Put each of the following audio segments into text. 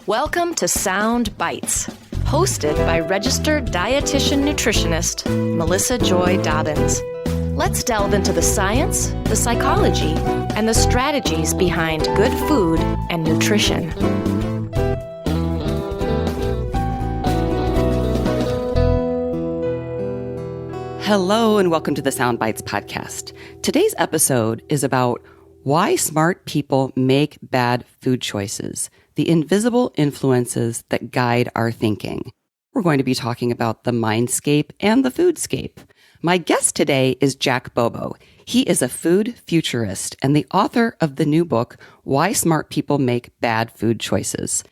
Welcome to Sound Bites, hosted by registered dietitian nutritionist Melissa Joy Dobbins. Let's delve into the science, the psychology, and the strategies behind good food and nutrition. Hello and welcome to the Sound Bites podcast. Today's episode is about why smart people make bad food choices, the invisible influences that guide our thinking. We're going to be talking about the mindscape and the foodscape. My guest today is Jack Bobo. He is a food futurist and the author of the new book, Why Smart People Make Bad Food Choices.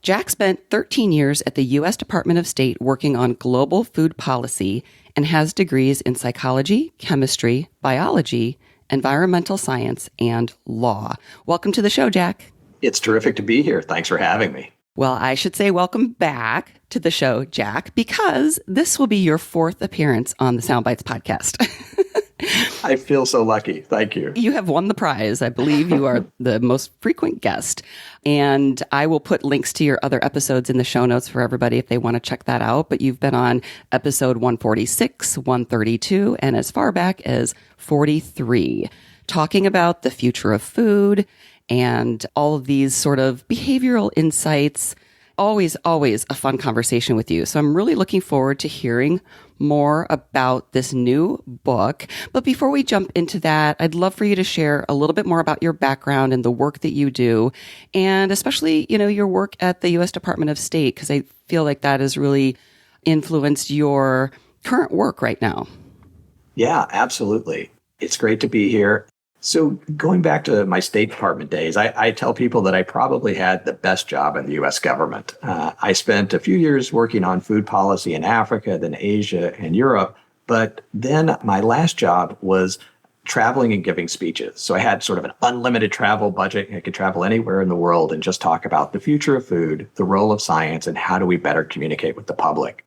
Jack spent 13 years at the U.S. Department of State working on global food policy and has degrees in psychology, chemistry, biology, environmental science, and law. Welcome to the show, Jack. It's terrific to be here. Thanks for having me. Well, I should say welcome back to the show, Jack, because this will be your fourth appearance on the Sound Bites podcast. I feel so lucky. Thank you. You have won the prize. I believe you are the most frequent guest. And I will put links to your other episodes in the show notes for everybody if they want to check that out. But you've been on episode 146, 132, and as far back as 43, talking about the future of food and all of these sort of behavioral insights. Always a fun conversation with you. So I'm really looking forward to hearing more about this new book. But before we jump into that, I'd love for you to share a little bit more about your background and the work that you do, and especially, your work at the U.S. Department of State, because I feel like that has really influenced your current work right now. Yeah, absolutely. It's great to be here. So going back to my State Department days, I tell people that I probably had the best job in the U.S. government. I spent a few years working on food policy in Africa, then Asia and Europe. But then my last job was traveling and giving speeches. So I had sort of an unlimited travel budget. I could travel anywhere in the world and just talk about the future of food, the role of science, and how do we better communicate with the public.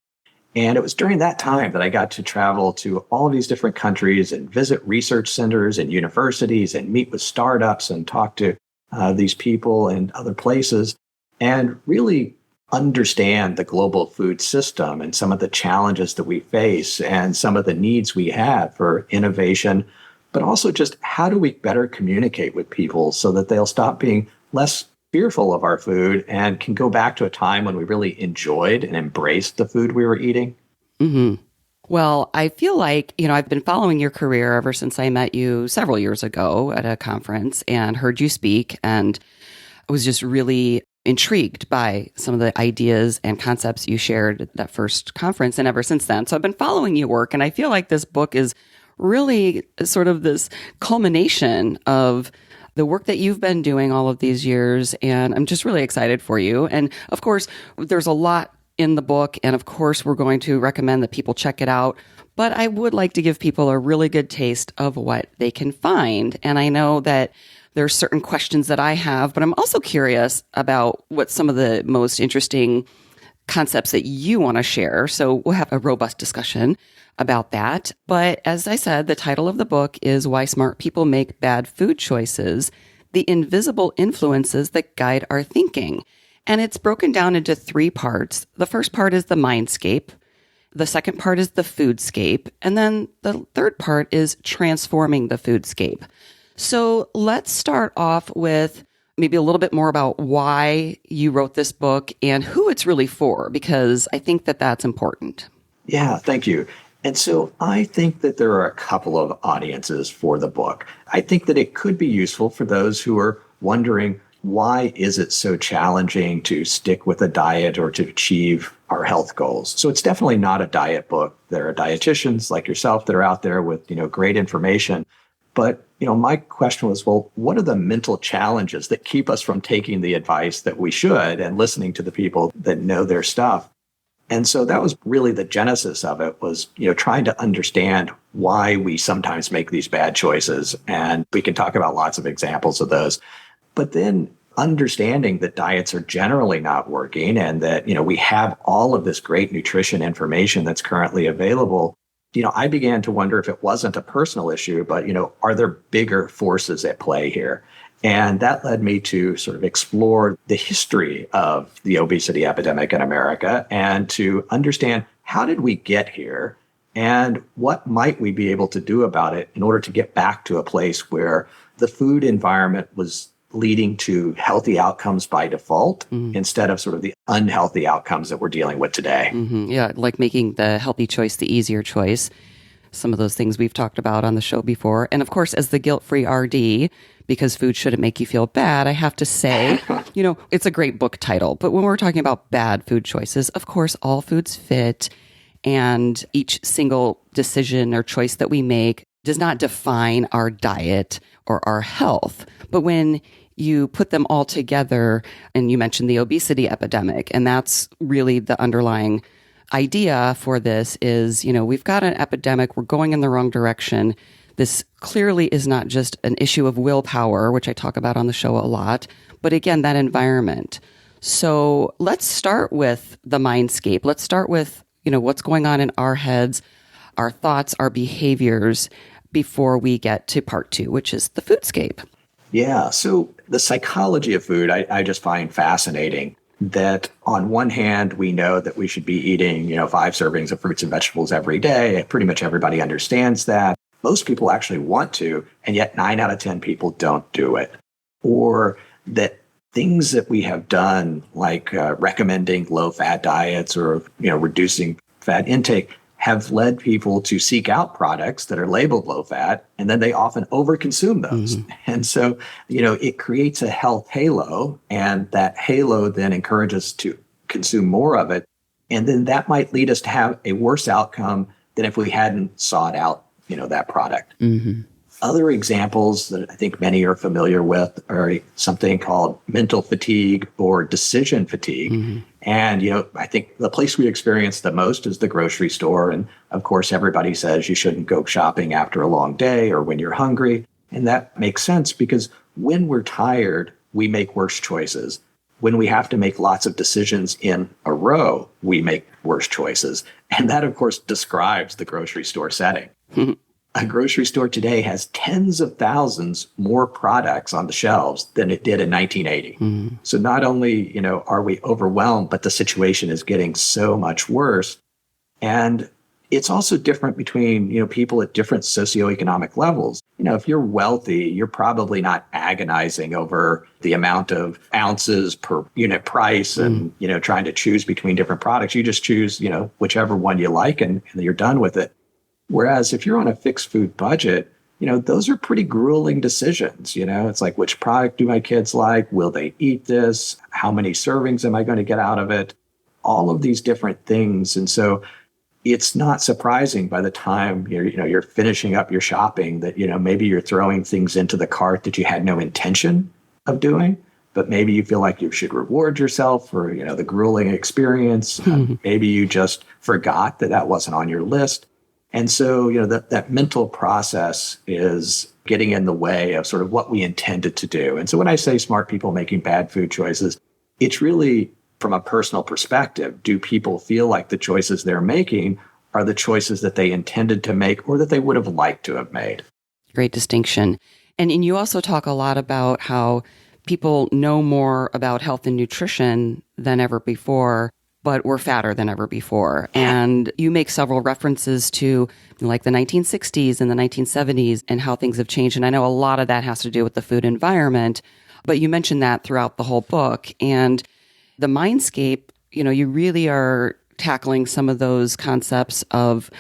And it was during that time that I got to travel to all of these different countries and visit research centers and universities and meet with startups and talk to these people and other places and really understand the global food system and some of the challenges that we face and some of the needs we have for innovation, but also just how do we better communicate with people so that they'll stop being less fearful of our food and can go back to a time when we really enjoyed and embraced the food we were eating. Mm-hmm. Well, I feel like, I've been following your career ever since I met you several years ago at a conference and heard you speak. And I was just really intrigued by some of the ideas and concepts you shared at that first conference and ever since then. So I've been following your work, and I feel like this book is really sort of this culmination of the work that you've been doing all of these years, and I'm just really excited for you. And of course, there's a lot in the book, and of course, we're going to recommend that people check it out. But I would like to give people a really good taste of what they can find. And I know that there's certain questions that I have, but I'm also curious about what some of the most interesting concepts that you want to share. So we'll have a robust discussion about that. But as I said, the title of the book is Why Smart People Make Bad Food Choices, the Invisible Influences That Guide Our Thinking. And it's broken down into three parts. The first part is the mindscape. The second part is the foodscape. And then the third part is transforming the foodscape. So let's start off with maybe a little bit more about why you wrote this book and who it's really for, because I think that that's important. Yeah, thank you. And so I think that there are a couple of audiences for the book. I think that it could be useful for those who are wondering, why is it so challenging to stick with a diet or to achieve our health goals? So it's definitely not a diet book. There are dietitians like yourself that are out there with, great information. But, my question was, well, what are the mental challenges that keep us from taking the advice that we should and listening to the people that know their stuff? And so that was really the genesis of it, was, trying to understand why we sometimes make these bad choices. And we can talk about lots of examples of those. But then understanding that diets are generally not working and that, we have all of this great nutrition information that's currently available. I began to wonder if it wasn't a personal issue, but, are there bigger forces at play here? And that led me to sort of explore the history of the obesity epidemic in America and to understand how did we get here and what might we be able to do about it in order to get back to a place where the food environment was leading to healthy outcomes by default instead of sort of the unhealthy outcomes that we're dealing with today. Yeah, like making the healthy choice the easier choice. Some of those things we've talked about on the show before. And of course, as the guilt-free RD, because food shouldn't make you feel bad, I have to say, it's a great book title. But when we're talking about bad food choices, of course, all foods fit. And each single decision or choice that we make does not define our diet or our health. But when you put them all together, and you mentioned the obesity epidemic, and that's really the underlying idea for this is, we've got an epidemic, we're going in the wrong direction. This clearly is not just an issue of willpower, which I talk about on the show a lot, but again, that environment. So let's start with the mindscape. Let's start with, what's going on in our heads, our thoughts, our behaviors before we get to part 2, which is the foodscape. Yeah. So the psychology of food, I just find fascinating that on one hand, we know that we should be eating, 5 servings of fruits and vegetables every day. Pretty much everybody understands that. Most people actually want to, and yet 9 out of 10 people don't do it. Or that things that we have done, like recommending low-fat diets or, reducing fat intake, have led people to seek out products that are labeled low fat, and then they often overconsume those. And so, it creates a health halo, and that halo then encourages to consume more of it. And then that might lead us to have a worse outcome than if we hadn't sought out, that product. Other examples that I think many are familiar with are something called mental fatigue or decision fatigue. And, I think the place we experience the most is the grocery store. And of course, everybody says you shouldn't go shopping after a long day or when you're hungry. And that makes sense because when we're tired, we make worse choices. When we have to make lots of decisions in a row, we make worse choices. And that, of course, describes the grocery store setting. A grocery store today has tens of thousands more products on the shelves than it did in 1980. So not only, are we overwhelmed, but the situation is getting so much worse. And it's also different between, people at different socioeconomic levels. If you're wealthy, you're probably not agonizing over the amount of ounces per unit price and, trying to choose between different products. You just choose, whichever one you like and you're done with it. Whereas if you're on a fixed food budget, those are pretty grueling decisions. It's like, which product do my kids like? Will they eat this? How many servings am I going to get out of it? All of these different things. And so it's not surprising by the time you're finishing up your shopping that, maybe you're throwing things into the cart that you had no intention of doing, but maybe you feel like you should reward yourself for, the grueling experience. Maybe you just forgot that wasn't on your list. And so, that mental process is getting in the way of sort of what we intended to do. And so when I say smart people making bad food choices, it's really from a personal perspective. Do people feel like the choices they're making are the choices that they intended to make or that they would have liked to have made? Great distinction. And you also talk a lot about how people know more about health and nutrition than ever before, but we're fatter than ever before. And you make several references to like the 1960s and the 1970s and how things have changed. And I know a lot of that has to do with the food environment, but you mentioned that throughout the whole book. And the mindscape, you really are tackling some of those concepts of,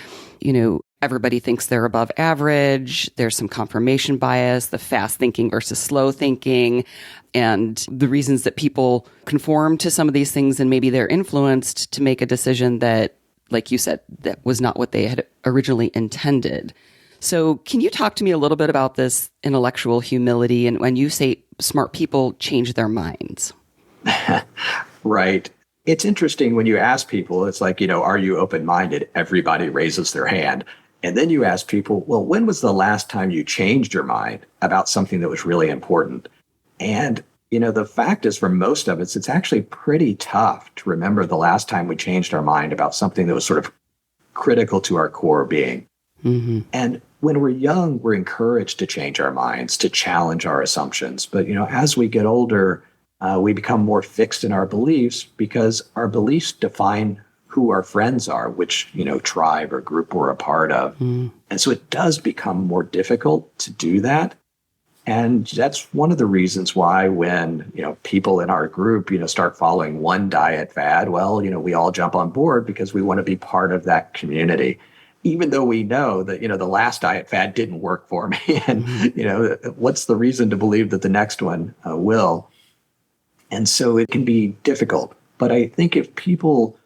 everybody thinks they're above average. There's some confirmation bias, the fast thinking versus slow thinking, and the reasons that people conform to some of these things and maybe they're influenced to make a decision that, like you said, that was not what they had originally intended. So can you talk to me a little bit about this intellectual humility and when you say smart people change their minds? Right. It's interesting when you ask people, it's like, are you open-minded? Everybody raises their hand. And then you ask people, well, when was the last time you changed your mind about something that was really important? And, the fact is for most of us, it's actually pretty tough to remember the last time we changed our mind about something that was sort of critical to our core being. And when we're young, we're encouraged to change our minds, to challenge our assumptions. But, as we get older, we become more fixed in our beliefs because our beliefs define who our friends are, which, tribe or group we're a part of. And so it does become more difficult to do that. And that's one of the reasons why when, people in our group, start following one diet fad, well, we all jump on board because we want to be part of that community, even though we know that, the last diet fad didn't work for me. And, what's the reason to believe that the next one will? And so it can be difficult. But I think if people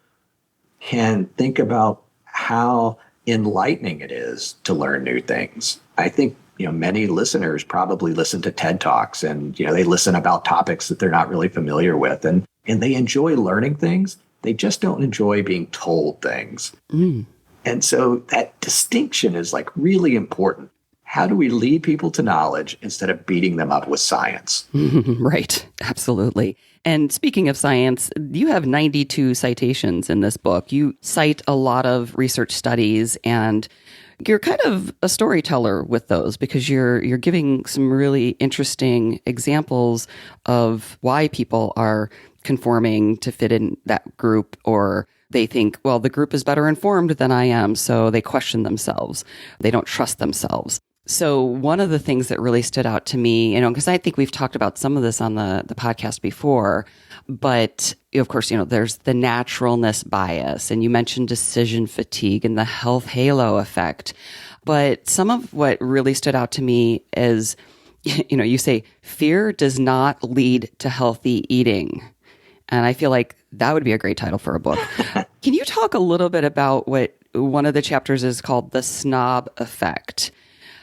can think about how enlightening it is to learn new things, I think, many listeners probably listen to TED Talks and, they listen about topics that they're not really familiar with and they enjoy learning things. They just don't enjoy being told things. And so that distinction is like really important. How do we lead people to knowledge instead of beating them up with science? Right. Absolutely. And speaking of science, you have 92 citations in this book. You cite a lot of research studies, and you're kind of a storyteller with those because you're giving some really interesting examples of why people are conforming to fit in that group, or they think, well, the group is better informed than I am, so they question themselves. They don't trust themselves. So one of the things that really stood out to me, because I think we've talked about some of this on the podcast before, but of course, there's the naturalness bias, and you mentioned decision fatigue and the health halo effect. But some of what really stood out to me is, you say fear does not lead to healthy eating. And I feel like that would be a great title for a book. Can you talk a little bit about what one of the chapters is called the Snob Effect?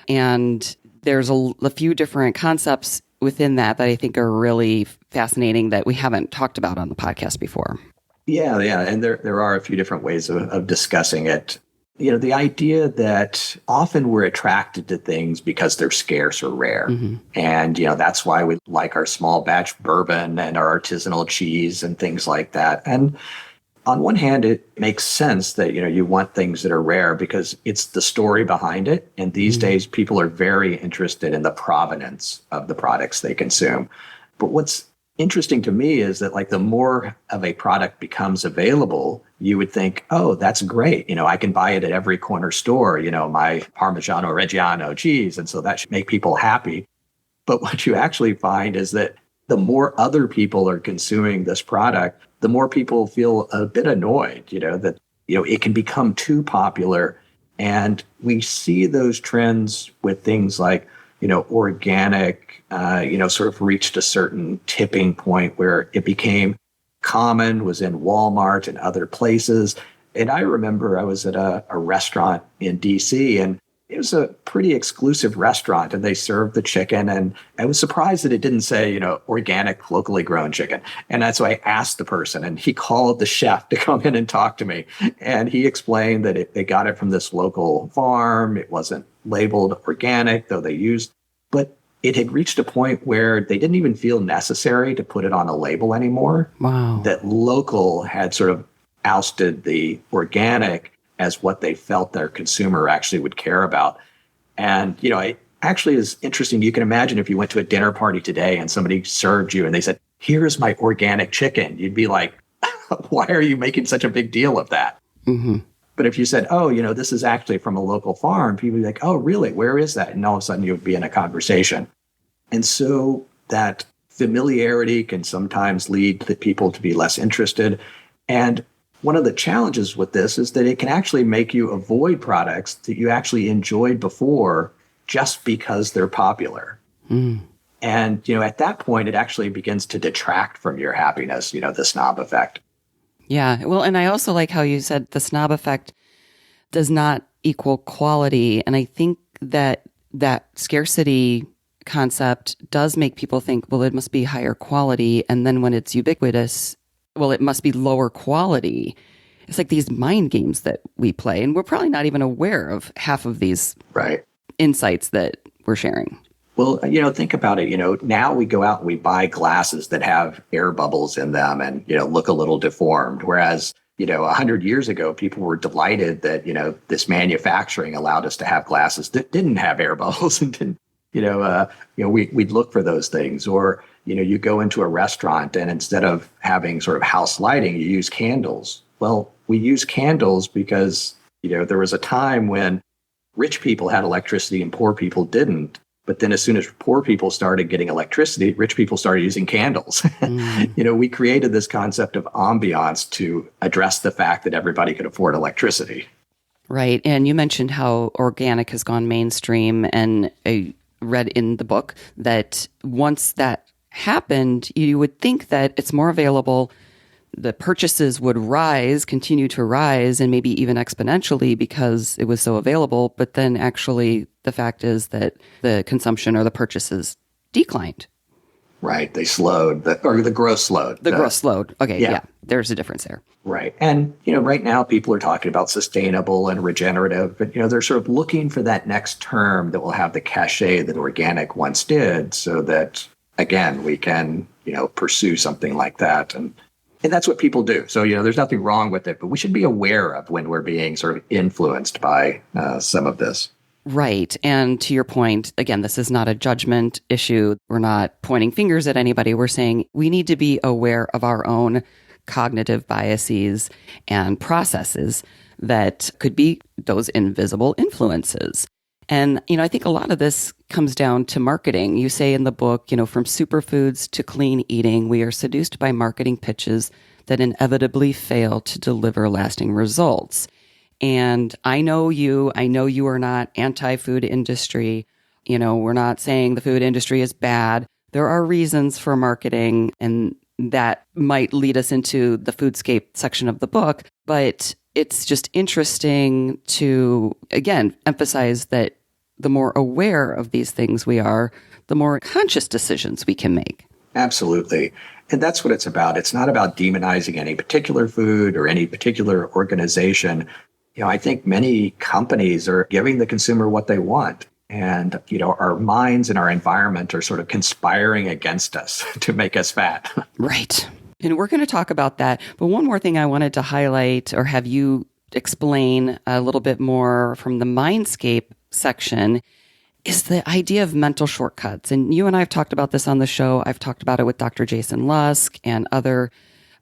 And there's a few different concepts within that I think are really fascinating that we haven't talked about on the podcast before. Yeah. And there are a few different ways of discussing it. The idea that often we're attracted to things because they're scarce or rare. And, that's why we like our small batch bourbon and our artisanal cheese and things like that. And on one hand, it makes sense that, you want things that are rare because it's the story behind it. And these days, people are very interested in the provenance of the products they consume. But what's interesting to me is that, like, the more of a product becomes available, you would think, oh, that's great. I can buy it at every corner store, my Parmigiano Reggiano cheese. And so that should make people happy. But what you actually find is that the more other people are consuming this product, the more people feel a bit annoyed, that, it can become too popular. And we see those trends with things like, organic, sort of reached a certain tipping point where it became common, was in Walmart and other places. And I remember I was at a restaurant in DC, and it was a pretty exclusive restaurant, and they served the chicken. And I was surprised that it didn't say, organic, locally grown chicken. And that's why I asked the person, and he called the chef to come in and talk to me. And he explained that they got it from this local farm. It wasn't labeled organic, though they used, but it had reached a point where they didn't even feel necessary to put it on a label anymore. Wow. That local had sort of ousted the organic as what they felt their consumer actually would care about. And, it actually is interesting. You can imagine if you went to a dinner party today and somebody served you and they said, here's my organic chicken. You'd be like, why are you making such a big deal of that? But if you said, oh, this is actually from a local farm, people would be like, oh, really? Where is that? And all of a sudden you would be in a conversation. And so that familiarity can sometimes lead the people to be less interested. And one of the challenges with this is that it can actually make you avoid products that you actually enjoyed before just because they're popular. And, at that point, it actually begins to detract from your happiness, the snob effect. Yeah. Well, and I also like how you said the snob effect does not equal quality. And I think that scarcity concept does make people think, well, it must be higher quality. And then when it's ubiquitous, well, it must be lower quality. It's like these mind games that we play, and we're probably not even aware of half of these insights that we're sharing. Well, think about it. Now we go out and we buy glasses that have air bubbles in them and, look a little deformed. Whereas, 100 years ago, people were delighted that, this manufacturing allowed us to have glasses that didn't have air bubbles and didn't, we'd look for those things. Or, you go into a restaurant and instead of having sort of house lighting, you use candles. Well, we use candles because, there was a time when rich people had electricity and poor people didn't. But then as soon as poor people started getting electricity, rich people started using candles. We created this concept of ambiance to address the fact that everybody could afford electricity. Right. And you mentioned how organic has gone mainstream. And I read in the book that once that happened, you would think that it's more available. The purchases would continue to rise, and maybe even exponentially because it was so available. But then actually the fact is that the consumption or the purchases declined. Right. They slowed, the growth slowed. The growth slowed. Okay. Yeah. There's a difference there. Right. And, right now people are talking about sustainable and regenerative, but, they're sort of looking for that next term that will have the cachet that organic once did so that, again, we can, pursue something like that. And that's what people do. So, there's nothing wrong with it, but we should be aware of when we're being sort of influenced by some of this. Right. And to your point, again, this is not a judgment issue. We're not pointing fingers at anybody. We're saying we need to be aware of our own cognitive biases and processes that could be those invisible influences. And, I think a lot of this comes down to marketing. You say in the book, from superfoods to clean eating, we are seduced by marketing pitches that inevitably fail to deliver lasting results. And I know you are not anti-food industry. We're not saying the food industry is bad. There are reasons for marketing, and that might lead us into the foodscape section of the book. But it's just interesting to, again, emphasize that the more aware of these things we are, the more conscious decisions we can make. Absolutely. And that's what it's about. It's not about demonizing any particular food or any particular organization. I think many companies are giving the consumer what they want. And, our minds and our environment are sort of conspiring against us to make us fat. Right. And we're going to talk about that. But one more thing I wanted to highlight or have you explain a little bit more from the Mindscape section is the idea of mental shortcuts. And you and I have talked about this on the show. I've talked about it with Dr. Jason Lusk and other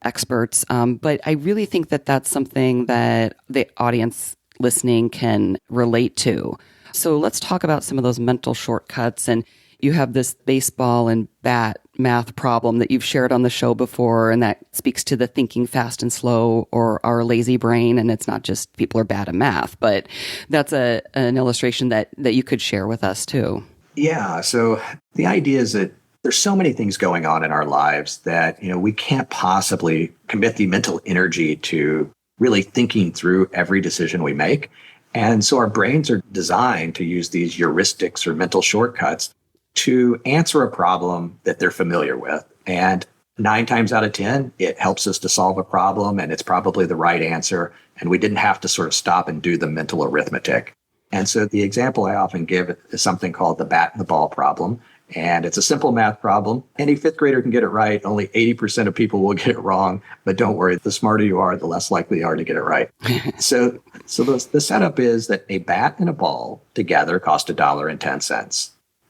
experts. But I really think that that's something that the audience listening can relate to. So let's talk about some of those mental shortcuts. And you have this baseball and bat math problem that you've shared on the show before, and that speaks to the thinking fast and slow or our lazy brain. And it's not just people are bad at math, but that's an illustration that you could share with us too. Yeah. So the idea is that there's so many things going on in our lives that, we can't possibly commit the mental energy to really thinking through every decision we make. And so our brains are designed to use these heuristics or mental shortcuts to answer a problem that they're familiar with. And 9 times out of 10, it helps us to solve a problem, and it's probably the right answer. And we didn't have to sort of stop and do the mental arithmetic. And so the example I often give is something called the bat and the ball problem. And it's a simple math problem. Any fifth grader can get it right. Only 80% of people will get it wrong. But don't worry, the smarter you are, the less likely you are to get it right. So the setup is that a bat and a ball together cost $1.10.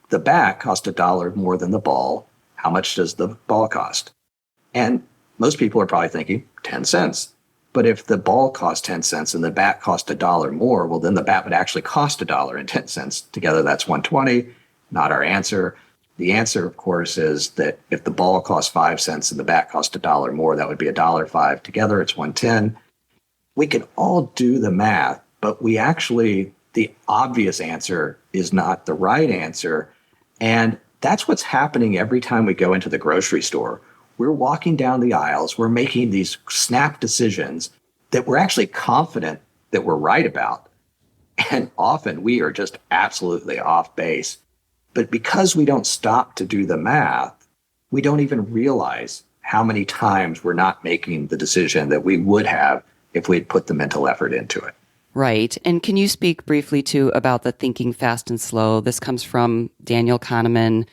The bat cost $1 more than the ball. How much does the ball cost? And most people are probably thinking 10 cents. But if the ball cost 10 cents and the bat cost $1 more, well, then the bat would actually cost $1.10. Together, that's 120. Not our answer. The answer, of course, is that if the ball costs 5 cents and the bat cost $1 more, that would be $1.05. Together, it's 110. We can all do the math, but the obvious answer is not the right answer. And that's what's happening every time we go into the grocery store. We're walking down the aisles. We're making these snap decisions that we're actually confident that we're right about. And often we are just absolutely off base. But because we don't stop to do the math, we don't even realize how many times we're not making the decision that we would have if we'd put the mental effort into it. Right. And can you speak briefly too about the thinking fast and slow? This comes from Daniel Kahneman,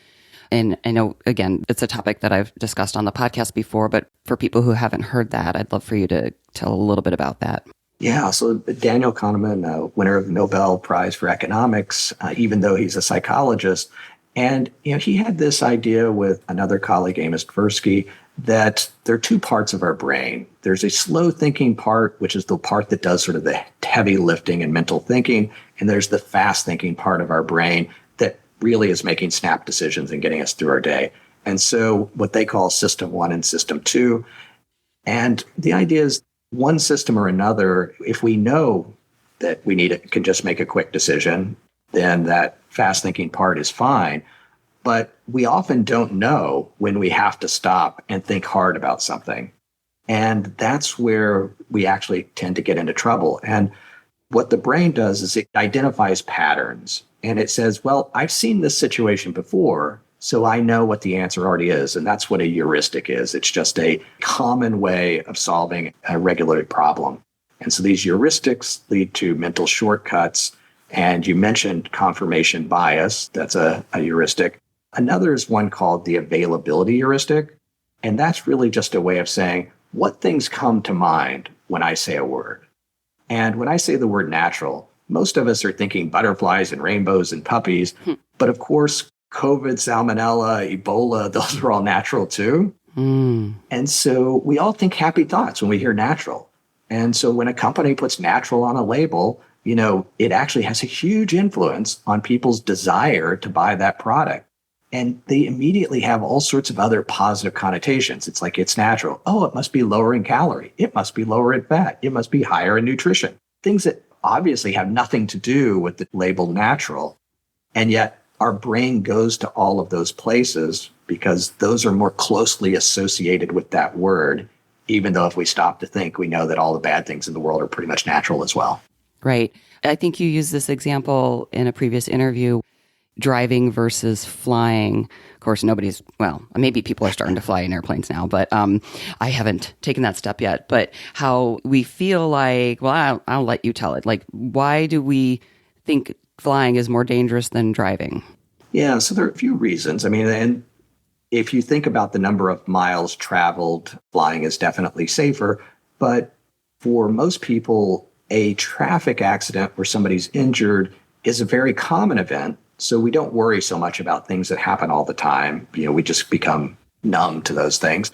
And I know, again, it's a topic that I've discussed on the podcast before, but for people who haven't heard that, I'd love for you to tell a little bit about that. Yeah, so Daniel Kahneman, winner of the Nobel Prize for Economics, even though he's a psychologist, and he had this idea with another colleague, Amos Tversky, that there are two parts of our brain. There's a slow thinking part, which is the part that does sort of the heavy lifting and mental thinking, and there's the fast thinking part of our brain that really is making snap decisions and getting us through our day. And so what they call system one and system two. And the idea is one system or another, if we know that we can just make a quick decision, then that fast thinking part is fine. But we often don't know when we have to stop and think hard about something. And that's where we actually tend to get into trouble. And what the brain does is it identifies patterns and it says, well, I've seen this situation before, so I know what the answer already is. And that's what a heuristic is. It's just a common way of solving a regular problem. And so these heuristics lead to mental shortcuts. And you mentioned confirmation bias. That's a heuristic. Another is one called the availability heuristic. And that's really just a way of saying what things come to mind when I say a word. And when I say the word natural, most of us are thinking butterflies and rainbows and puppies. But of course, COVID, salmonella, Ebola, those are all natural too. And so we all think happy thoughts when we hear natural. And so when a company puts natural on a label, it actually has a huge influence on people's desire to buy that product. And they immediately have all sorts of other positive connotations. It's like, it's natural. Oh, it must be lower in calorie. It must be lower in fat. It must be higher in nutrition. Things that obviously have nothing to do with the label natural. And yet our brain goes to all of those places because those are more closely associated with that word, even though if we stop to think, we know that all the bad things in the world are pretty much natural as well. Right. I think you used this example in a previous interview, driving versus flying. Of course, maybe people are starting to fly in airplanes now, but I haven't taken that step yet. But how we feel like, well, I'll let you tell it. Like, why do we think flying is more dangerous than driving? Yeah, so there are a few reasons. I mean, and if you think about the number of miles traveled, flying is definitely safer. But for most people, a traffic accident where somebody's injured is a very common event. So we don't worry so much about things that happen all the time. We just become numb to those things.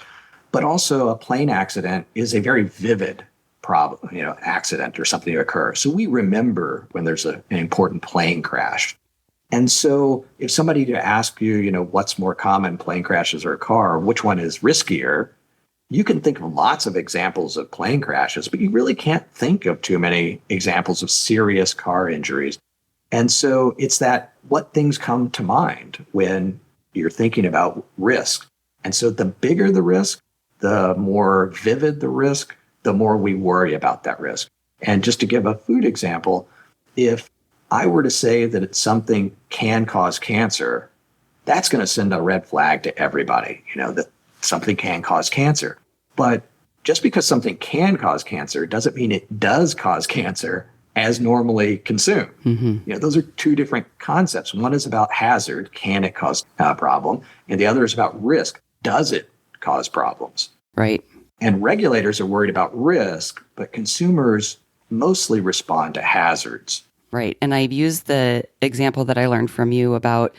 But also a plane accident is a very vivid problem, accident or something to occur. So we remember when there's an important plane crash. And so if somebody to ask you, what's more common, plane crashes or a car, which one is riskier, you can think of lots of examples of plane crashes, but you really can't think of too many examples of serious car injuries. And so it's that what things come to mind when you're thinking about risk. And so the bigger the risk, the more vivid the risk, the more we worry about that risk. And just to give a food example, if I were to say that something can cause cancer, that's going to send a red flag to everybody, that something can cause cancer. But just because something can cause cancer doesn't mean it does cause cancer as normally consumed. Those are two different concepts. One is about hazard, can it cause a problem? And the other is about risk, does it cause problems? Right. And regulators are worried about risk, but consumers mostly respond to hazards. Right. And I've used the example that I learned from you about,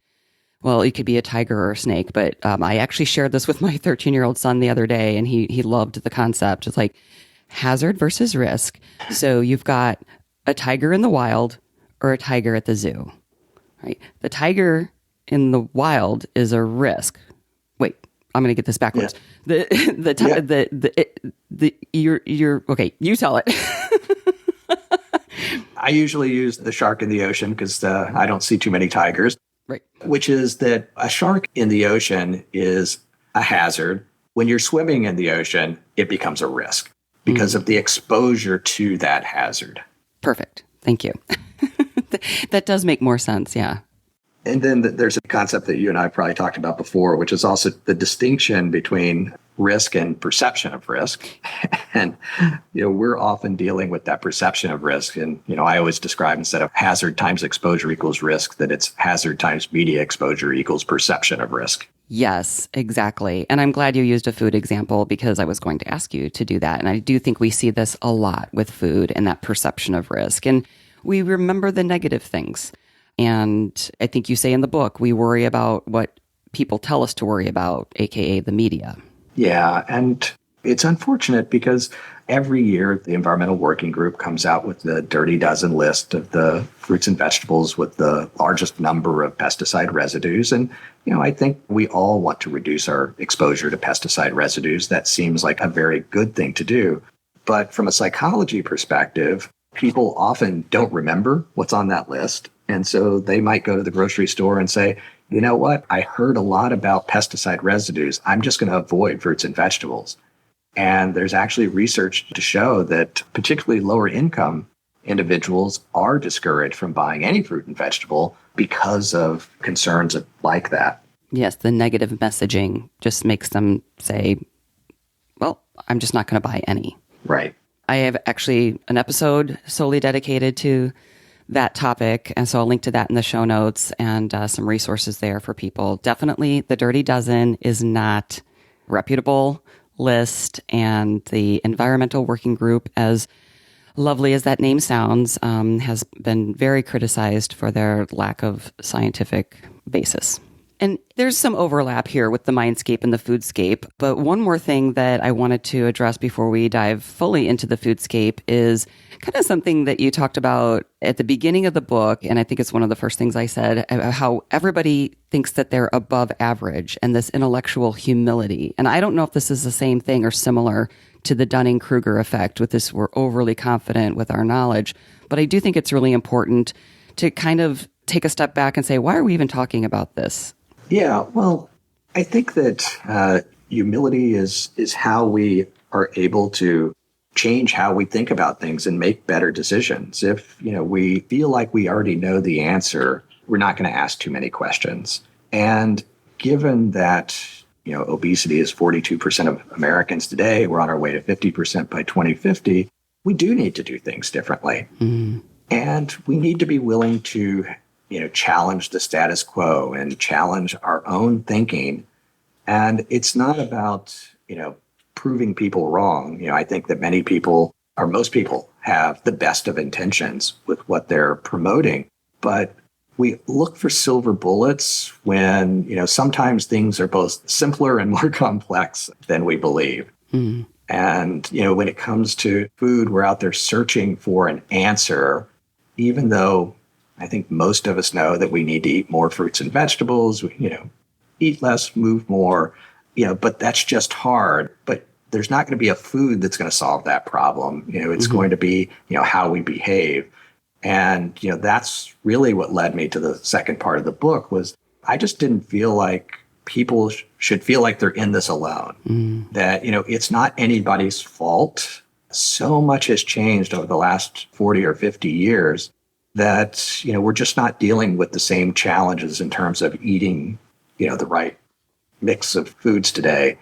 well, it could be a tiger or a snake, but I actually shared this with my 13-year-old son the other day, and he loved the concept. It's like hazard versus risk. So you've got a tiger in the wild or a tiger at the zoo, right? The tiger in the wild is a risk. Wait, I'm going to get this backwards. Yeah. You're okay. You tell it. I usually use the shark in the ocean because I don't see too many tigers. Right. Which is that a shark in the ocean is a hazard. When you're swimming in the ocean, it becomes a risk because of the exposure to that hazard. Perfect. Thank you. That does make more sense. Yeah. And then there's a concept that you and I probably talked about before, which is also the distinction between risk and perception of risk. And, we're often dealing with that perception of risk. And, I always describe, instead of hazard times exposure equals risk, that it's hazard times media exposure equals perception of risk. Yes, exactly. And I'm glad you used a food example, because I was going to ask you to do that. And I do think we see this a lot with food and that perception of risk. And we remember the negative things. And I think you say in the book, we worry about what people tell us to worry about, AKA the media. Yeah, and it's unfortunate because every year the Environmental Working Group comes out with the Dirty Dozen list of the fruits and vegetables with the largest number of pesticide residues. And, I think we all want to reduce our exposure to pesticide residues. That seems like a very good thing to do. But from a psychology perspective, people often don't remember what's on that list. And so they might go to the grocery store and say, you know what? I heard a lot about pesticide residues. I'm just going to avoid fruits and vegetables. And there's actually research to show that particularly lower income individuals are discouraged from buying any fruit and vegetable because of concerns like that. Yes, the negative messaging just makes them say, well, I'm just not going to buy any. Right. I have actually an episode solely dedicated to that topic. And so I'll link to that in the show notes and some resources there for people. Definitely the Dirty Dozen is not reputable list, and the Environmental Working Group, as lovely as that name sounds, has been very criticized for their lack of scientific basis. And there's some overlap here with the mindscape and the foodscape. But one more thing that I wanted to address before we dive fully into the foodscape is kind of something that you talked about at the beginning of the book. And I think it's one of the first things I said, how everybody thinks that they're above average, and this intellectual humility. And I don't know if this is the same thing or similar to the Dunning-Kruger effect with this, we're overly confident with our knowledge. But I do think it's really important to kind of take a step back and say, why are we even talking about this? Yeah, well, I think that humility is how we are able to change how we think about things and make better decisions. If, we feel like we already know the answer, we're not going to ask too many questions. And given that, obesity is 42% of Americans today, we're on our way to 50% by 2050, we do need to do things differently. Mm-hmm. And we need to be willing to challenge the status quo and challenge our own thinking. And it's not about, proving people wrong. I think that most people have the best of intentions with what they're promoting, but we look for silver bullets when, sometimes things are both simpler and more complex than we believe. Mm-hmm. And, when it comes to food, we're out there searching for an answer, even though I think most of us know that we need to eat more fruits and vegetables, eat less, move more, but that's just hard. But there's not going to be a food that's going to solve that problem. It's going to be, how we behave. And, that's really what led me to the second part of the book was I just didn't feel like people should feel like they're in this alone, that, it's not anybody's fault. So much has changed over the last 40 or 50 years that, we're just not dealing with the same challenges in terms of eating, the right mix of foods today.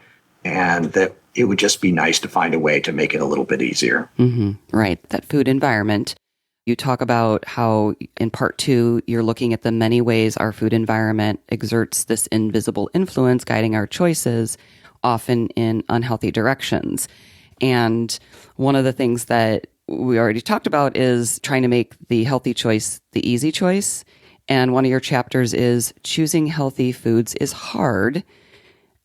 And that it would just be nice to find a way to make it a little bit easier. Mm-hmm. Right. That food environment. You talk about how in part 2, you're looking at the many ways our food environment exerts this invisible influence, guiding our choices, often in unhealthy directions. And one of the things that we already talked about is trying to make the healthy choice the easy choice. And one of your chapters is choosing healthy foods is hard.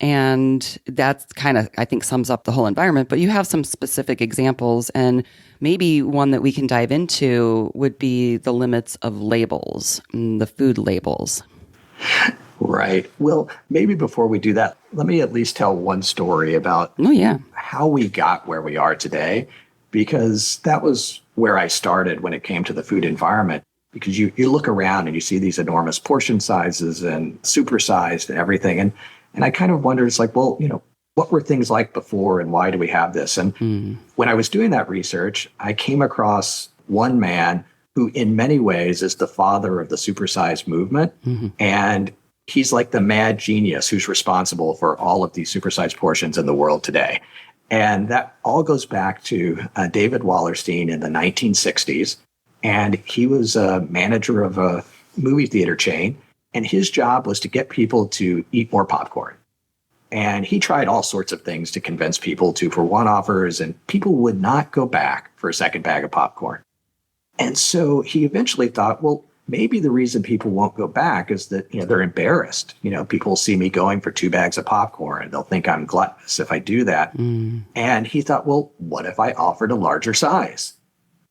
And that kind of, I think, sums up the whole environment. But you have some specific examples, and maybe one that we can dive into would be the limits of labels, the food labels. Right. Well, maybe before we do that, let me at least tell one story about how we got where we are today, because that was where I started when it came to the food environment. Because you look around and you see these enormous portion sizes and supersized and everything. And I kind of wondered, it's like, well, what were things like before and why do we have this? And when I was doing that research, I came across one man who in many ways is the father of the supersized movement. Mm-hmm. And he's like the mad genius who's responsible for all of these supersized portions in the world today. And that all goes back to David Wallerstein in the 1960s. And he was a manager of a movie theater chain. And his job was to get people to eat more popcorn. And he tried all sorts of things to convince people to for one offers, and people would not go back for a second bag of popcorn. And so he eventually thought, well, maybe the reason people won't go back is that, they're embarrassed. People see me going for 2 bags of popcorn. They'll think I'm gluttonous if I do that. And he thought, well, what if I offered a larger size?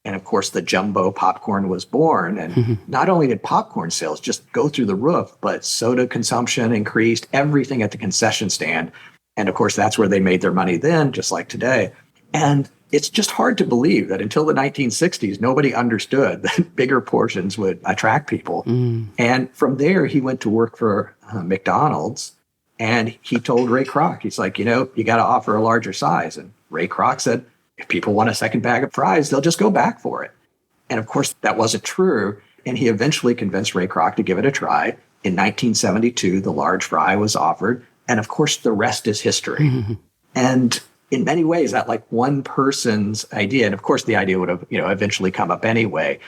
And of course, the jumbo popcorn was born. And not only did popcorn sales just go through the roof, but soda consumption increased, everything at the concession stand. And of course, that's where they made their money then, just like today. And it's just hard to believe that until the 1960s, nobody understood that bigger portions would attract people. And from there, he went to work for McDonald's. And he told Ray Kroc, he's like, you got to offer a larger size. And Ray Kroc said, if people want a second bag of fries, they'll just go back for it. And of course, that wasn't true. And he eventually convinced Ray Kroc to give it a try. In 1972, the large fry was offered. And of course, the rest is history. And in many ways, that like one person's idea, and of course, the idea would have, eventually come up anyway.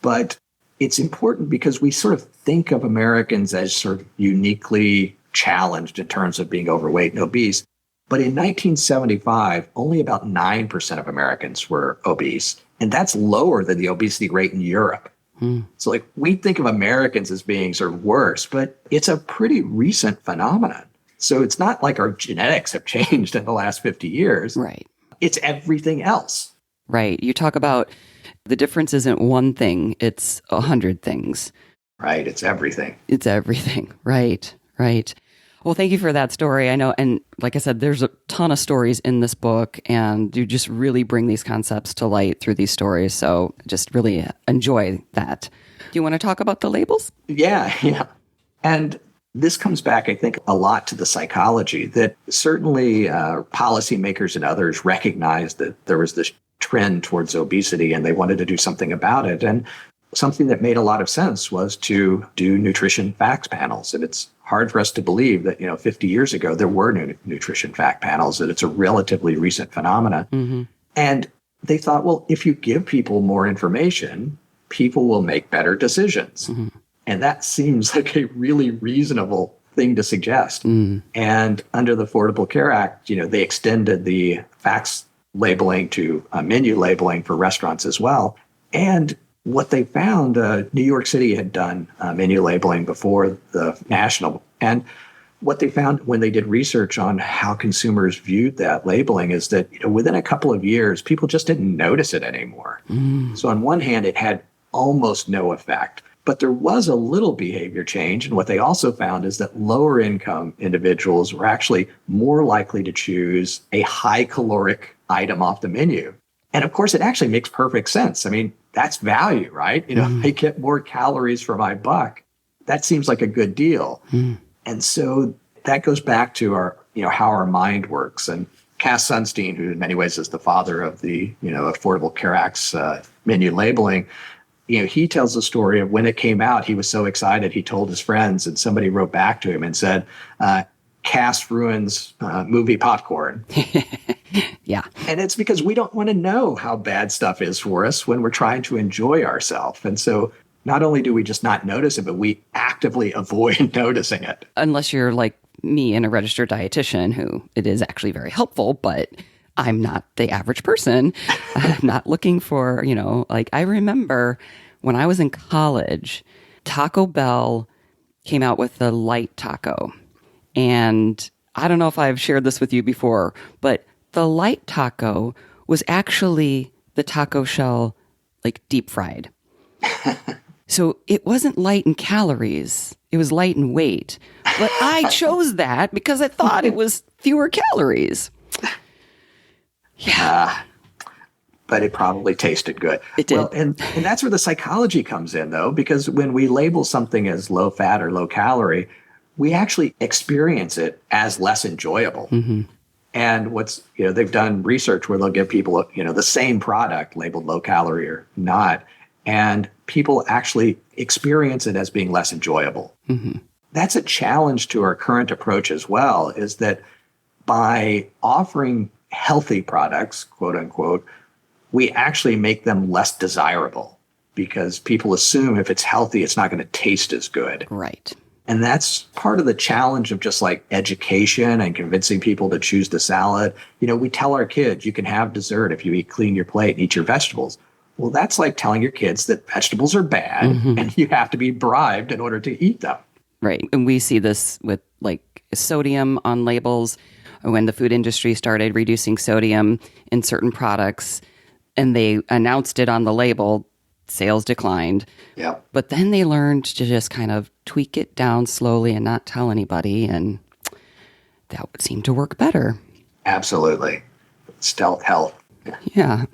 But it's important because we sort of think of Americans as sort of uniquely challenged in terms of being overweight and obese. But in 1975, only about 9% of Americans were obese. And that's lower than the obesity rate in Europe. So like we think of Americans as being sort of worse, but it's a pretty recent phenomenon. So it's not like our genetics have changed in the last 50 years. Right. It's everything else. Right. You talk about the difference isn't one thing, it's 100 things. Right. It's everything. It's everything. Right. Right. Well, thank you for that story. I know, and like I said, there's a ton of stories in this book, and you just really bring these concepts to light through these stories. So just really enjoy that. Do you want to talk about the labels? Yeah. And this comes back, I think, a lot to the psychology that certainly policymakers and others recognized that there was this trend towards obesity and they wanted to do something about it. And something that made a lot of sense was to do nutrition facts panels. And it's hard for us to believe that, 50 years ago, there were nutrition fact panels, that it's a relatively recent phenomenon. And they thought, well, if you give people more information, people will make better decisions. And that seems like a really reasonable thing to suggest. And under the Affordable Care Act, they extended the facts labeling to menu labeling for restaurants as well. And what they found, New York City had done menu labeling before the national. And what they found when they did research on how consumers viewed that labeling is that within a couple of years, people just didn't notice it anymore. So on one hand, it had almost no effect. But there was a little behavior change. And what they also found is that lower income individuals were actually more likely to choose a high caloric item off the menu. And of course, it actually makes perfect sense. I mean, that's value, right? I get more calories for my buck. That seems like a good deal. And so that goes back to our, how our mind works. And Cass Sunstein, who in many ways is the father of the, Affordable Care Act's menu labeling, he tells the story of when it came out, he was so excited, he told his friends, and somebody wrote back to him and said, Cass ruins movie popcorn. Yeah. And it's because we don't want to know how bad stuff is for us when we're trying to enjoy ourselves. And so not only do we just not notice it, but we actively avoid noticing it. Unless you're like me and a registered dietitian, who it is actually very helpful, but I'm not the average person. I'm not looking for, I remember when I was in college, Taco Bell came out with the light taco. And I don't know if I've shared this with you before, but the light taco was actually the taco shell, like deep fried. So it wasn't light in calories. It was light in weight. But I chose that because I thought it was fewer calories. Yeah. But it probably tasted good. It did. Well, and that's where the psychology comes in, though, because when we label something as low fat or low calorie, we actually experience it as less enjoyable. And they've done research where they'll give people, the same product labeled low calorie or not, and people actually experience it as being less enjoyable. that's a challenge to our current approach as well, is that by offering healthy products, quote unquote, we actually make them less desirable because people assume if it's healthy, it's not going to taste as good. Right. And that's part of the challenge of just like education and convincing people to choose the salad. We tell our kids you can have dessert if you clean your plate and eat your vegetables. Well, that's like telling your kids that vegetables are bad and you have to be bribed in order to eat them. Right. And we see this with like sodium on labels. When the food industry started reducing sodium in certain products and they announced it on the label, sales declined. Yep. But then they learned to just kind of tweak it down slowly and not tell anybody. And that would seem to work better. Absolutely. Stealth health. Yeah.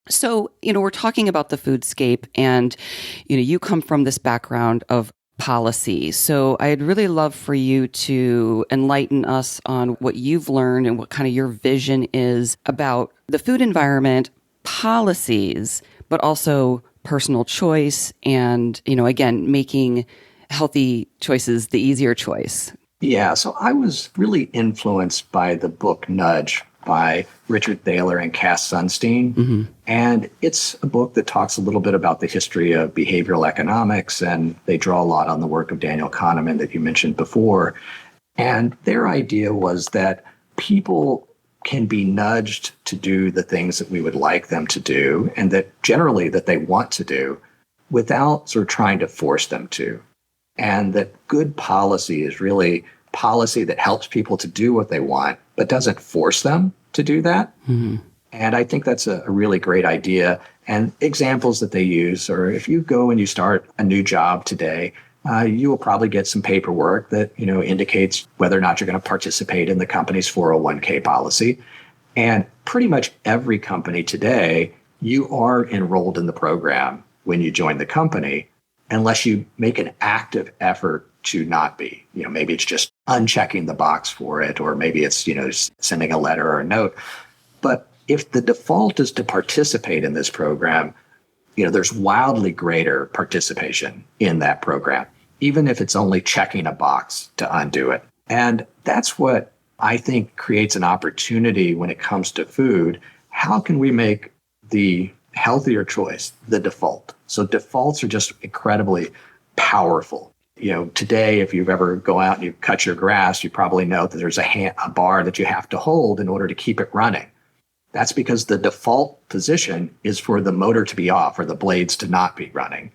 So, we're talking about the foodscape and, you come from this background of policy. So I'd really love for you to enlighten us on what you've learned and what kind of your vision is about the food environment, policies, but also personal choice and, again, making healthy choices the easier choice. Yeah. So I was really influenced by the book Nudge by Richard Thaler and Cass Sunstein. Mm-hmm. And it's a book that talks a little bit about the history of behavioral economics, and they draw a lot on the work of Daniel Kahneman that you mentioned before. And their idea was that people can be nudged to do the things that we would like them to do, and that generally that they want to do, without sort of trying to force them to. And that good policy is really policy that helps people to do what they want, but doesn't force them to do that. Mm-hmm. And I think that's a really great idea. And examples that they use are if you go and you start a new job today, you will probably get some paperwork that indicates whether or not you're going to participate in the company's 401k policy. And pretty much every company today, you are enrolled in the program when you join the company, unless you make an active effort to not be. Maybe it's just unchecking the box for it, or maybe it's, sending a letter or a note. But if the default is to participate in this program, there's wildly greater participation in that program, even if it's only checking a box to undo it. And that's what I think creates an opportunity when it comes to food. How can we make the healthier choice the default? So defaults are just incredibly powerful. Today, if you've ever go out and you cut your grass, you probably know that there's a bar that you have to hold in order to keep it running. That's because the default position is for the motor to be off or the blades to not be running.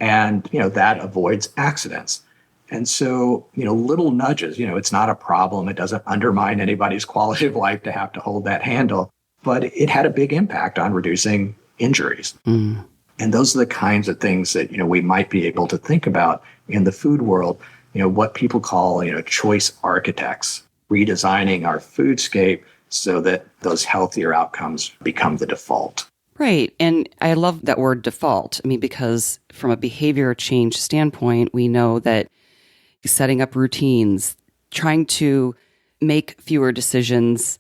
And, that avoids accidents. And so, little nudges, it's not a problem. It doesn't undermine anybody's quality of life to have to hold that handle, but it had a big impact on reducing injuries. Mm. And those are the kinds of things that, we might be able to think about in the food world, what people call, choice architects, redesigning our foodscape so that those healthier outcomes become the default. Right. And I love that word default. Because from a behavior change standpoint, we know that setting up routines, trying to make fewer decisions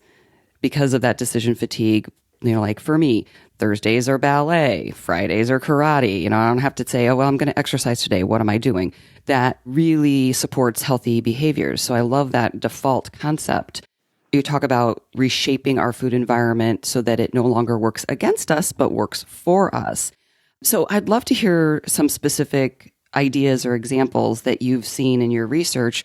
because of that decision fatigue, like for me, Thursdays are ballet, Fridays are karate. I don't have to say, oh, well, I'm going to exercise today. What am I doing? That really supports healthy behaviors. So I love that default concept. You talk about reshaping our food environment so that it no longer works against us, but works for us. So I'd love to hear some specific ideas or examples that you've seen in your research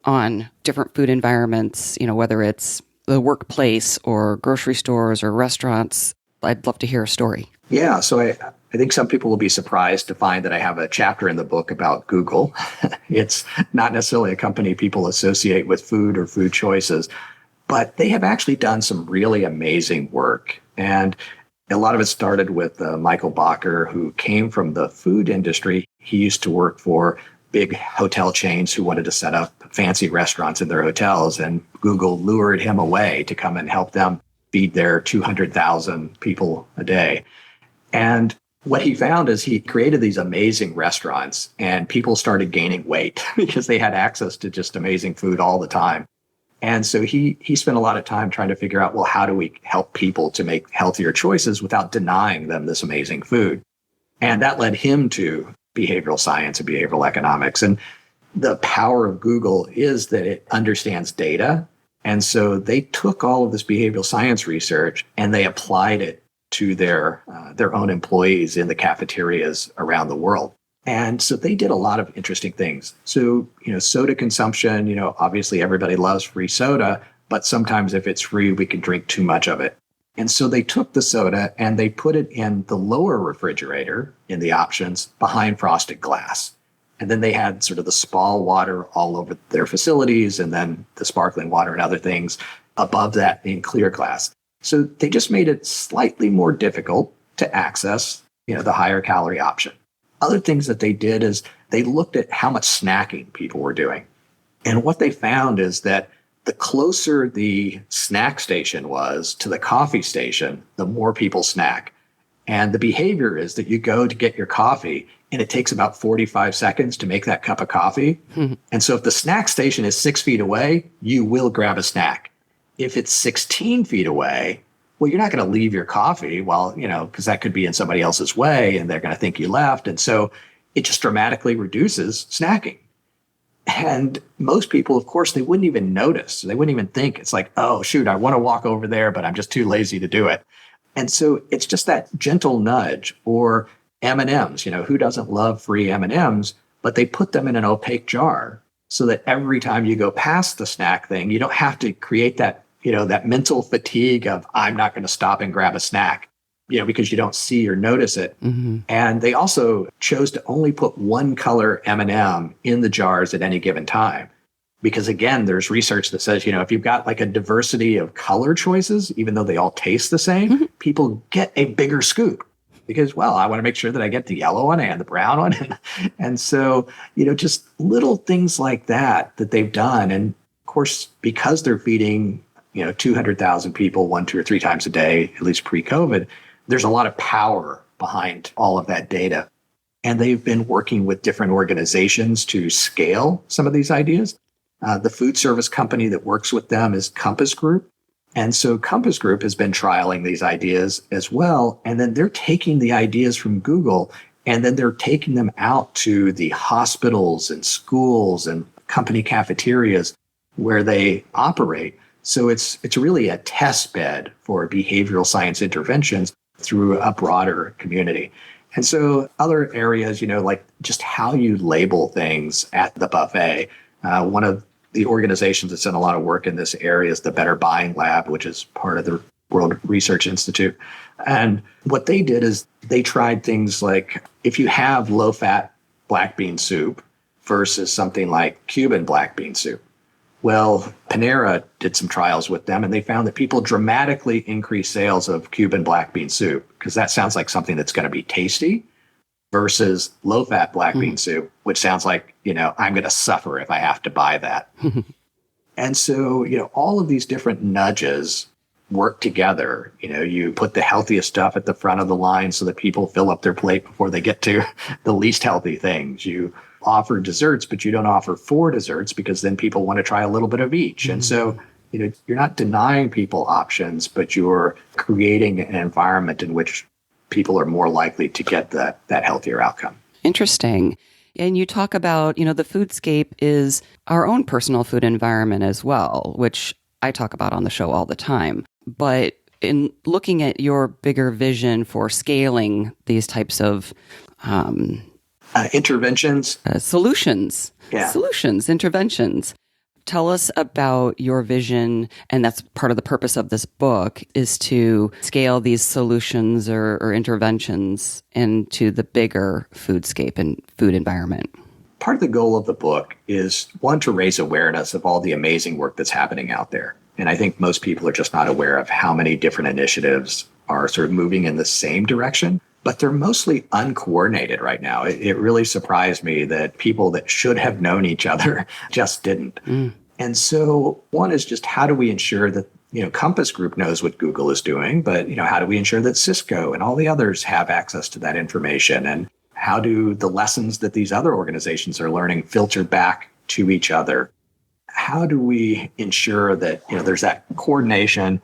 on different food environments, whether it's the workplace or grocery stores or restaurants. I'd love to hear a story. Yeah. So I think some people will be surprised to find that I have a chapter in the book about Google. It's not necessarily a company people associate with food or food choices, but they have actually done some really amazing work. And a lot of it started with Michael Bacher, who came from the food industry. He used to work for big hotel chains who wanted to set up fancy restaurants in their hotels, and Google lured him away to come and help them feed their 200,000 people a day. And what he found is he created these amazing restaurants, and people started gaining weight because they had access to just amazing food all the time. And so he spent a lot of time trying to figure out, well, how do we help people to make healthier choices without denying them this amazing food? And that led him to behavioral science and behavioral economics. And the power of Google is that it understands data. And so they took all of this behavioral science research and they applied it to their own employees in the cafeterias around the world. And so they did a lot of interesting things. So, soda consumption, obviously everybody loves free soda, but sometimes if it's free, we can drink too much of it. And so they took the soda and they put it in the lower refrigerator in the options behind frosted glass. And then they had sort of the spa water all over their facilities and then the sparkling water and other things above that in clear glass. So they just made it slightly more difficult to access, the higher calorie option. Other things that they did is they looked at how much snacking people were doing. And what they found is that the closer the snack station was to the coffee station, the more people snack. And the behavior is that you go to get your coffee and it takes about 45 seconds to make that cup of coffee. And so if the snack station is 6 feet away, you will grab a snack. If it's 16 feet away, well, you're not going to leave your coffee because that could be in somebody else's way and they're going to think you left. And so it just dramatically reduces snacking. And most people, of course, they wouldn't even notice. They wouldn't even think. It's like, oh, shoot, I want to walk over there, but I'm just too lazy to do it. And so it's just that gentle nudge. Or M&Ms, who doesn't love free M&Ms, but they put them in an opaque jar so that every time you go past the snack thing, you don't have to create that, that mental fatigue of I'm not going to stop and grab a snack, because you don't see or notice it. Mm-hmm. And they also chose to only put one color M&M in the jars at any given time. Because again, there's research that says, if you've got like a diversity of color choices, even though they all taste the same, mm-hmm. people get a bigger scoop. Because, I want to make sure that I get the yellow one and the brown one. And so, just little things like that they've done. And of course, because they're feeding, 200,000 people 1, 2, or 3 times a day, at least pre-COVID, there's a lot of power behind all of that data. And they've been working with different organizations to scale some of these ideas. The food service company that works with them is Compass Group. And so Compass Group has been trialing these ideas as well. And then they're taking the ideas from Google and then they're taking them out to the hospitals and schools and company cafeterias where they operate. So it's really a test bed for behavioral science interventions through a broader community. And so other areas, like just how you label things at the buffet. One of the organizations that's done a lot of work in this area is the Better Buying Lab, which is part of the World Research Institute. And what they did is they tried things like if you have low-fat black bean soup versus something like Cuban black bean soup. Well, Panera did some trials with them, and they found that people dramatically increased sales of Cuban black bean soup because that sounds like something that's going to be tasty versus low-fat black bean soup, which sounds like, I'm going to suffer if I have to buy that. And so, all of these different nudges work together. You put the healthiest stuff at the front of the line so that people fill up their plate before they get to the least healthy things. You offer desserts, but you don't offer 4 desserts because then people want to try a little bit of each. Mm-hmm. And so, you're not denying people options, but you're creating an environment in which people are more likely to get that healthier outcome. Interesting. And you talk about, the foodscape is our own personal food environment as well, which I talk about on the show all the time. But in looking at your bigger vision for scaling these types of interventions, interventions. Tell us about your vision, and that's part of the purpose of this book, is to scale these solutions or interventions into the bigger foodscape and food environment. Part of the goal of the book is, one, to raise awareness of all the amazing work that's happening out there. And I think most people are just not aware of how many different initiatives are sort of moving in the same direction, but they're mostly uncoordinated right now. It really surprised me that people that should have known each other just didn't. And so one is just how do we ensure that, Compass Group knows what Google is doing, but, how do we ensure that Cisco and all the others have access to that information? And how do the lessons that these other organizations are learning filter back to each other? How do we ensure that, there's that coordination?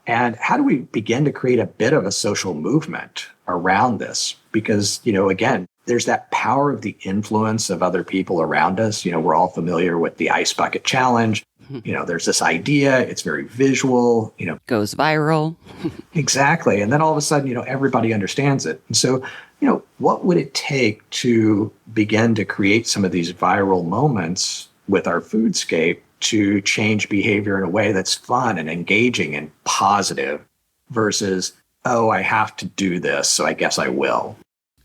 And how do we begin to create a bit of a social movement around this because, again, there's that power of the influence of other people around us. We're all familiar with the ice bucket challenge. There's this idea, it's very visual, Goes viral. exactly. And then all of a sudden, everybody understands it. And so, what would it take to begin to create some of these viral moments with our foodscape to change behavior in a way that's fun and engaging and positive versus, oh, I have to do this, so I guess I will.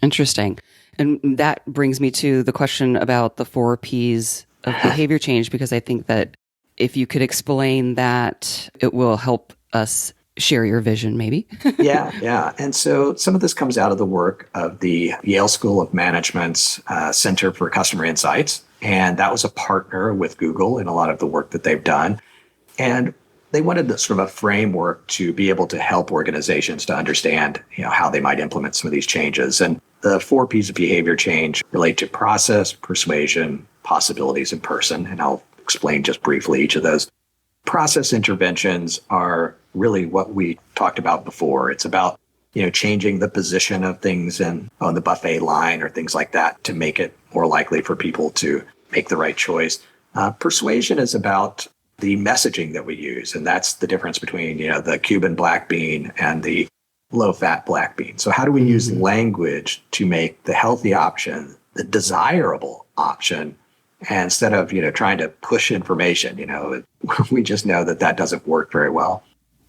Interesting. And that brings me to the question about the 4 Ps of behavior change, because I think that if you could explain that, it will help us share your vision, maybe. Yeah. And so some of this comes out of the work of the Yale School of Management's Center for Customer Insights. And that was a partner with Google in a lot of the work that they've done. And they wanted this sort of a framework to be able to help organizations to understand, how they might implement some of these changes. And the 4 Ps of behavior change relate to process, persuasion, possibilities, and person. And I'll explain just briefly each of those. Process interventions are really what we talked about before. It's about, changing the position of things on the buffet line or things like that to make it more likely for people to make the right choice. Persuasion is about the messaging that we use. And that's the difference between, the Cuban black bean and the low-fat black bean. So how do we use language to make the healthy option the desirable option? And instead of, trying to push information, we just know that doesn't work very well.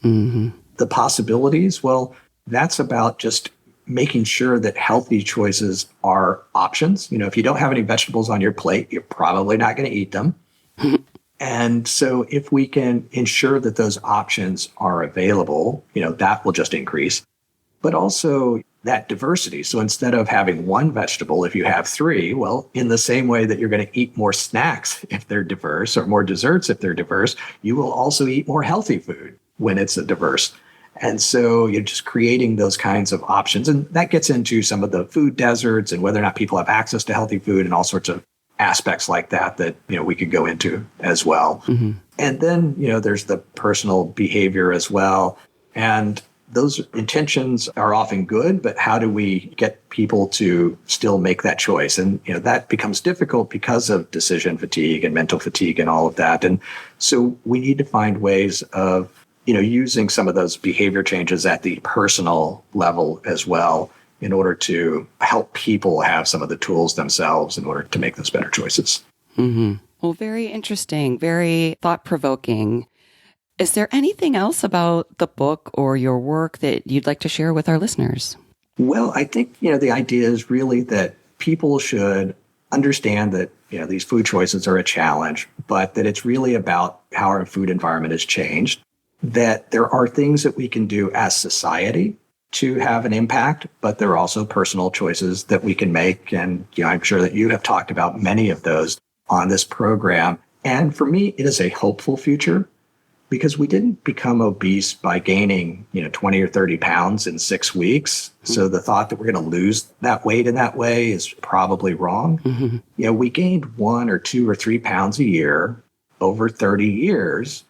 The possibilities, well, that's about just making sure that healthy choices are options. If you don't have any vegetables on your plate, you're probably not going to eat them. And so if we can ensure that those options are available, that will just increase. But also that diversity. So instead of having one vegetable, if you have 3, well, in the same way that you're going to eat more snacks if they're diverse or more desserts if they're diverse, you will also eat more healthy food when it's a diverse. And so you're just creating those kinds of options. And that gets into some of the food deserts and whether or not people have access to healthy food and all sorts of aspects like that, we could go into as well. And then, there's the personal behavior as well. And those intentions are often good, but how do we get people to still make that choice? And, that becomes difficult because of decision fatigue and mental fatigue and all of that. And so we need to find ways of, using some of those behavior changes at the personal level as well in order to help people have some of the tools themselves in order to make those better choices. Well, very interesting, very thought-provoking. Is there anything else about the book or your work that you'd like to share with our listeners? Well, I think, the idea is really that people should understand that, these food choices are a challenge, but that it's really about how our food environment has changed, that there are things that we can do as society to have an impact, but there are also personal choices that we can make. And, I'm sure that you have talked about many of those on this program. And for me, it is a hopeful future because we didn't become obese by gaining, 20 or 30 pounds in 6 weeks. So the thought that we're going to lose that weight in that way is probably wrong. We gained 1 or 2 or 3 pounds a year over 30 years.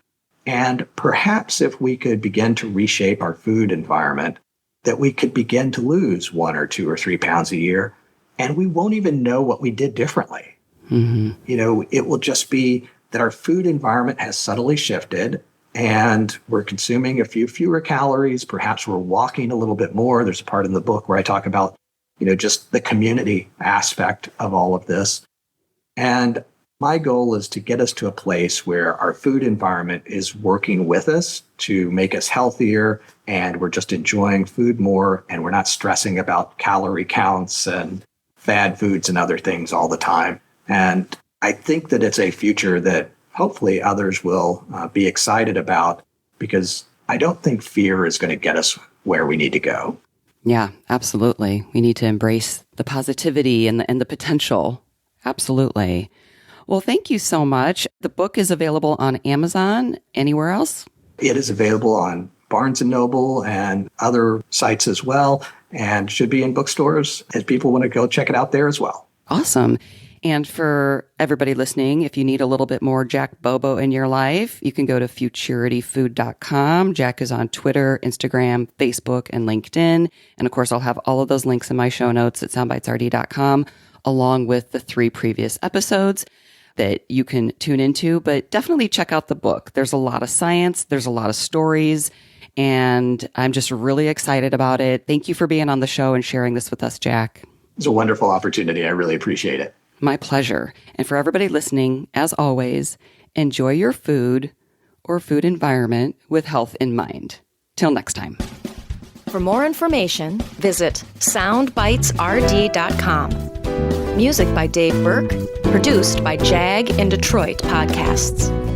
And perhaps if we could begin to reshape our food environment, that we could begin to lose 1 or 2 or 3 pounds a year, and we won't even know what we did differently. It will just be that our food environment has subtly shifted and we're consuming a few fewer calories. Perhaps we're walking a little bit more. There's a part in the book where I talk about, just the community aspect of all of this. And my goal is to get us to a place where our food environment is working with us to make us healthier and we're just enjoying food more and we're not stressing about calorie counts and fad foods and other things all the time. And I think that it's a future that hopefully others will be excited about because I don't think fear is going to get us where we need to go. Yeah, absolutely. We need to embrace the positivity and the potential. Absolutely. Well, thank you so much. The book is available on Amazon. Anywhere else? It is available on Barnes & Noble and other sites as well, and should be in bookstores if people want to go check it out there as well. Awesome. And for everybody listening, if you need a little bit more Jack Bobo in your life, you can go to futurityfood.com. Jack is on Twitter, Instagram, Facebook, and LinkedIn. And of course, I'll have all of those links in my show notes at soundbitesrd.com, along with the 3 previous episodes that you can tune into. But definitely check out the book. There's a lot of science. There's a lot of stories. And I'm just really excited about it. Thank you for being on the show and sharing this with us, Jack. It's a wonderful opportunity. I really appreciate it. My pleasure. And for everybody listening, as always, enjoy your food or food environment with health in mind. Till next time. For more information, visit soundbitesrd.com. Music by Dave Burke, produced by Jag in Detroit Podcasts.